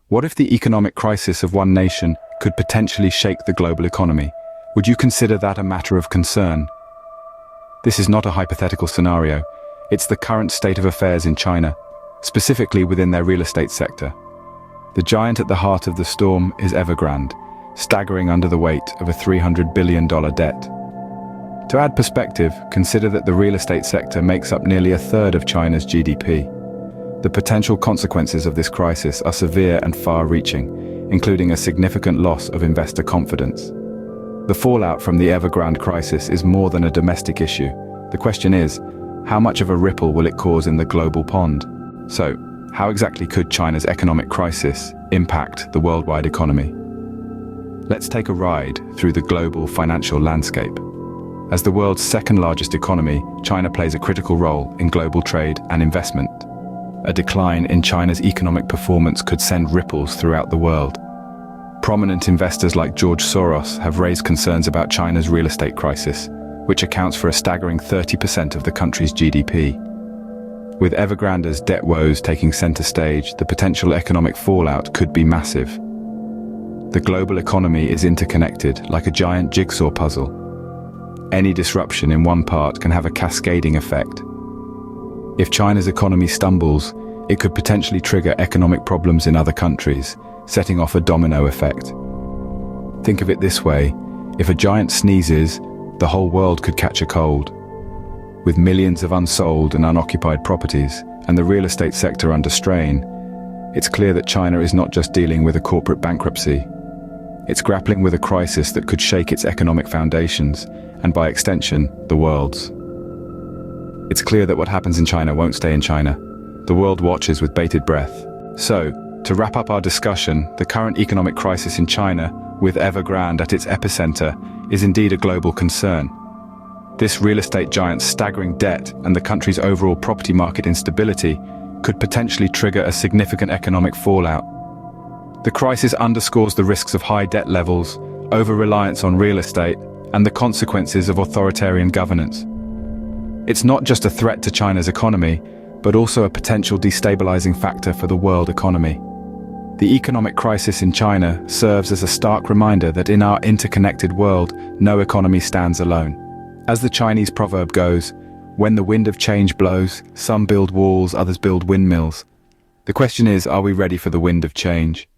What if the economic crisis of one nation could potentially shake the global economy? Would you consider that a matter of concern? This is not a hypothetical scenario. It's the current state of affairs in China, specifically within their real estate sector. The giant at the heart of the storm is Evergrande, staggering under the weight of a $300 billion debt. To add perspective, consider that the real estate sector makes up nearly a third of China's GDP. The potential consequences of this crisis are severe and far-reaching, including a significant loss of investor confidence. The fallout from the Evergrande crisis is more than a domestic issue. The question is, how much of a ripple will it cause in the global pond? So, how exactly could China's economic crisis impact the worldwide economy? Let's take a ride through the global financial landscape. As the world's second-largest economy, China plays a critical role in global trade and investment. A decline in China's economic performance could send ripples throughout the world. Prominent investors like George Soros have raised concerns about China's real estate crisis, which accounts for a staggering 30% of the country's GDP. With Evergrande's debt woes taking center stage, the potential economic fallout could be massive. The global economy is interconnected like a giant jigsaw puzzle. Any disruption in one part can have a cascading effect. If China's economy stumbles, it could potentially trigger economic problems in other countries, setting off a domino effect. Think of it this way: if a giant sneezes, the whole world could catch a cold. With millions of unsold and unoccupied properties, and the real estate sector under strain, it's clear that China is not just dealing with a corporate bankruptcy. It's grappling with a crisis that could shake its economic foundations, and by extension, the world's. It's clear that what happens in China won't stay in China. The world watches with bated breath. So, to wrap up our discussion, the current economic crisis in China, with Evergrande at its epicenter, is indeed a global concern. This real estate giant's staggering debt and the country's overall property market instability could potentially trigger a significant economic fallout. The crisis underscores the risks of high debt levels, over-reliance on real estate, and the consequences of authoritarian governance. It's not just a threat to China's economy, but also a potential destabilizing factor for the world economy. The economic crisis in China serves as a stark reminder that in our interconnected world, no economy stands alone. As the Chinese proverb goes, when the wind of change blows, some build walls, others build windmills. The question is, are we ready for the wind of change?